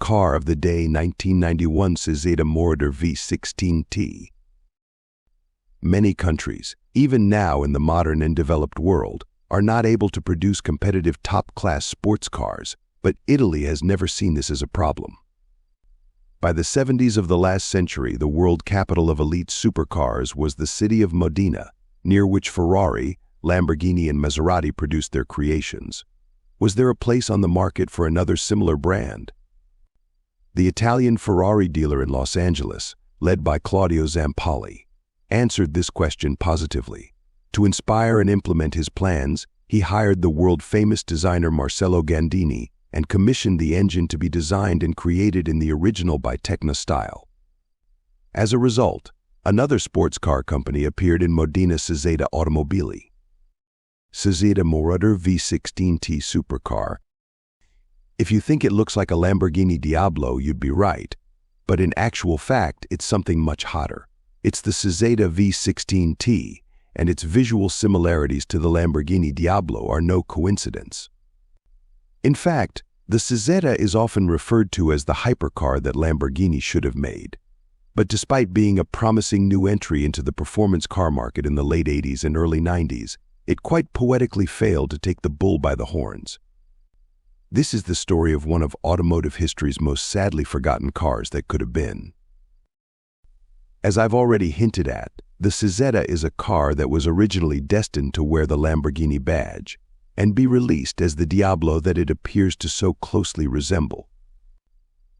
car of the day, 1991 Cizeta-Moroder V16T. Many countries, even now in the modern and developed world, are not able to produce competitive top-class sports cars, but Italy has never seen this as a problem. By the 70s of the last century, the world capital of elite supercars was the city of Modena, near which Ferrari, Lamborghini, and Maserati produced their creations. Was there a place on the market for another similar brand? The Italian Ferrari dealer in Los Angeles, led by Claudio Zampolli, answered this question positively. To inspire and implement his plans, he hired the world-famous designer Marcello Gandini and commissioned the engine to be designed and created in the original by Tecna style. As a result, another sports car company appeared in Modena, Cizeta-Moroder V16T supercar. If you think it looks like a Lamborghini Diablo, you'd be right. But in actual fact, it's something much hotter. It's the Cizeta V16T, and its visual similarities to the Lamborghini Diablo are no coincidence. In fact, the Cizeta is often referred to as the hypercar that Lamborghini should have made. But despite being a promising new entry into the performance car market in the late 80s and early 90s, it quite poetically failed to take the bull by the horns. This is the story of one of automotive history's most sadly forgotten cars that could have been. As I've already hinted at, the Cizeta is a car that was originally destined to wear the Lamborghini badge and be released as the Diablo that it appears to so closely resemble.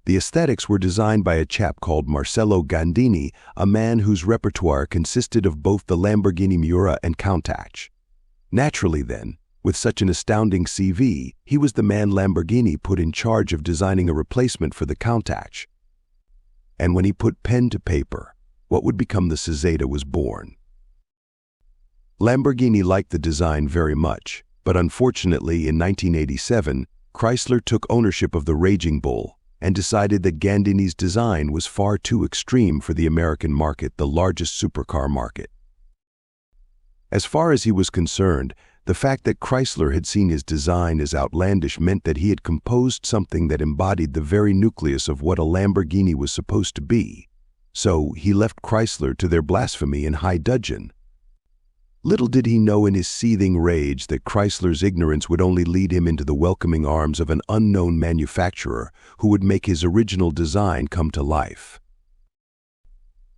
The aesthetics were designed by a chap called Marcello Gandini, a man whose repertoire consisted of both the Lamborghini Miura and Countach. Naturally then, with such an astounding CV, he was the man Lamborghini put in charge of designing a replacement for the Countach. And when he put pen to paper, what would become the Cizeta was born. Lamborghini liked the design very much, but unfortunately in 1987, Chrysler took ownership of the Raging Bull and decided that Gandini's design was far too extreme for the American market, the largest supercar market. As far as he was concerned, the fact that Chrysler had seen his design as outlandish meant that he had composed something that embodied the very nucleus of what a Lamborghini was supposed to be. So he left Chrysler to their blasphemy in high dudgeon. Little did he know in his seething rage that Chrysler's ignorance would only lead him into the welcoming arms of an unknown manufacturer who would make his original design come to life.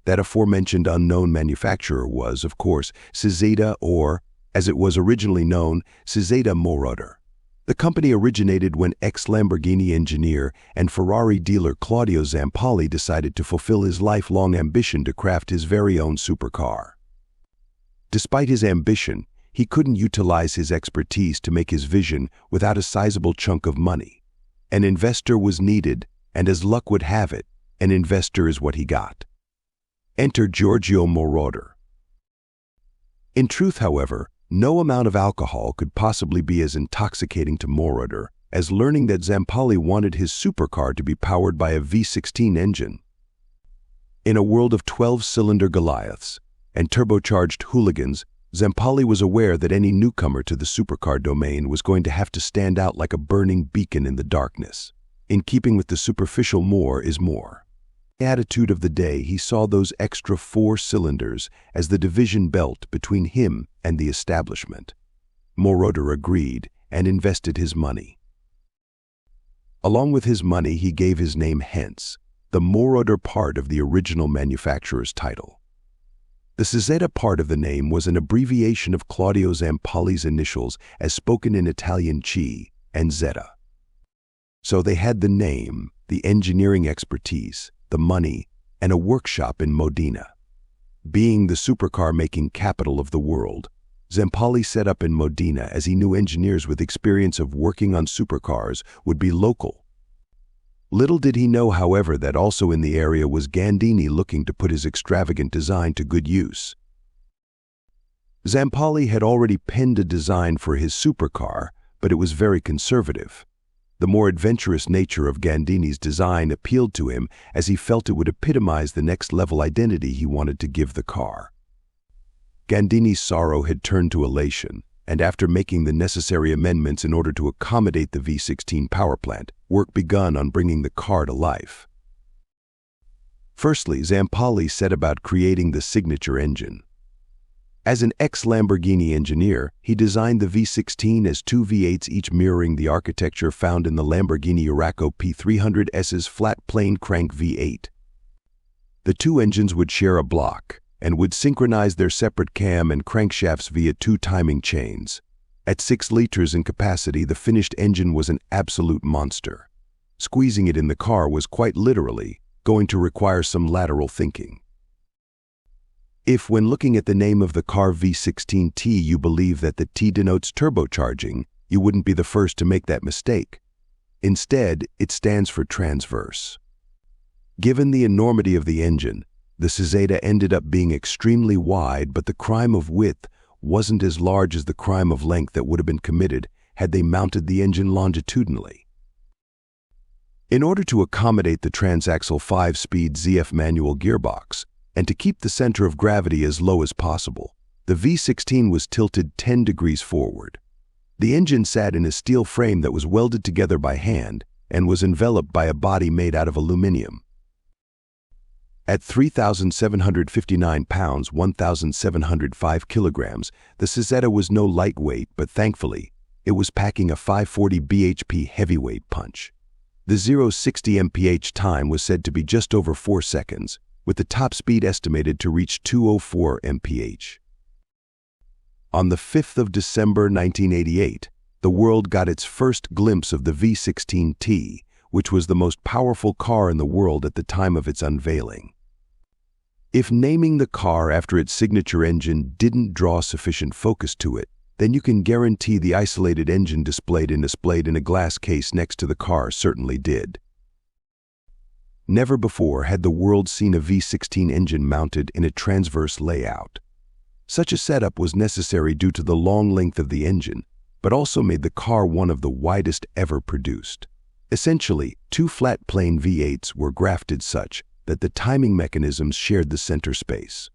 That aforementioned unknown manufacturer was, of course, Cizeta, or, as it was originally known, Cizeta-Moroder. The company originated when ex-Lamborghini engineer and Ferrari dealer Claudio Zampolli decided to fulfill his lifelong ambition to craft his very own supercar. Despite his ambition, he couldn't utilize his expertise to make his vision without a sizable chunk of money. An investor was needed, and as luck would have it, an investor is what he got. Enter Giorgio Moroder. In truth, however, no amount of alcohol could possibly be as intoxicating to Moroder as learning that Zampolli wanted his supercar to be powered by a V16 engine. In a world of 12-cylinder Goliaths and turbocharged hooligans, Zampolli was aware that any newcomer to the supercar domain was going to have to stand out like a burning beacon in the darkness. In keeping with the superficial more is more attitude of the day, he saw those extra 4 cylinders as the division belt between him and the establishment. Moroder agreed and invested his money. Along with his money, he gave his name hence, the Moroder part of the original manufacturer's title. The Cizeta part of the name was an abbreviation of Claudio Zampolli's initials as spoken in Italian Chi and Zeta. So they had the name, the engineering expertise, the money, and a workshop in Modena. Being the supercar-making capital of the world, Zampolli set up in Modena as he knew engineers with experience of working on supercars would be local. Little did he know, however, that also in the area was Gandini looking to put his extravagant design to good use. Zampolli had already penned a design for his supercar, but it was very conservative. The more adventurous nature of Gandini's design appealed to him as he felt it would epitomize the next-level identity he wanted to give the car. Gandini's sorrow had turned to elation and after making the necessary amendments in order to accommodate the V16 power plant, work begun on bringing the car to life. Firstly, Zampolli set about creating the signature engine. As an ex-Lamborghini engineer, he designed the V16 as two V8s, each mirroring the architecture found in the Lamborghini Urraco P300S's flat-plane crank V8. The two engines would share a block and would synchronize their separate cam and crankshafts via two timing chains. At 6 liters in capacity, the finished engine was an absolute monster. Squeezing it in the car was quite literally going to require some lateral thinking. If, when looking at the name of the car V16T, you believe that the T denotes turbocharging, you wouldn't be the first to make that mistake. Instead, it stands for transverse. Given the enormity of the engine, the Cizeta ended up being extremely wide, but the crime of width wasn't as large as the crime of length that would have been committed had they mounted the engine longitudinally. In order to accommodate the transaxle 5-speed ZF manual gearbox, and to keep the center of gravity as low as possible, the V16 was tilted 10 degrees forward. The engine sat in a steel frame that was welded together by hand and was enveloped by a body made out of aluminum. At 3,759 pounds, 1,705 kilograms, the Cizeta was no lightweight, but thankfully, it was packing a 540 bhp heavyweight punch. The 0-60 mph time was said to be just over 4 seconds, with the top speed estimated to reach 204 mph. On the 5th of December 1988, the world got its first glimpse of the V16T, which was the most powerful car in the world at the time of its unveiling. If naming the car after its signature engine didn't draw sufficient focus to it, then you can guarantee the isolated engine displayed in a glass case next to the car certainly did. Never before had the world seen a V16 engine mounted in a transverse layout. Such a setup was necessary due to the long length of the engine, but also made the car one of the widest ever produced. Essentially, two flat-plane V8s were grafted such that the timing mechanisms shared the center space.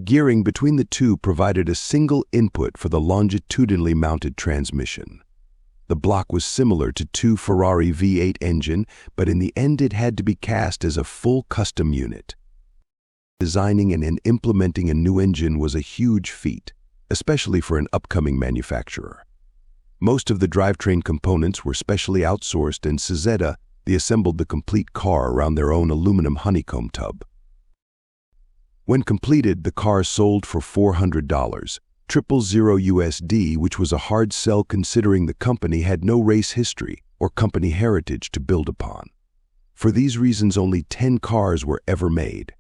Gearing between the two provided a single input for the longitudinally mounted transmission. The block was similar to two Ferrari V8 engine, but in the end it had to be cast as a full custom unit. Designing and implementing a new engine was a huge feat, especially for an upcoming manufacturer. Most of the drivetrain components were specially outsourced, and Cizeta assembled the complete car around their own aluminum honeycomb tub. When completed, the car sold for $400, $000 USD, which was a hard sell considering the company had no race history or company heritage to build upon. For these reasons, only 10 cars were ever made.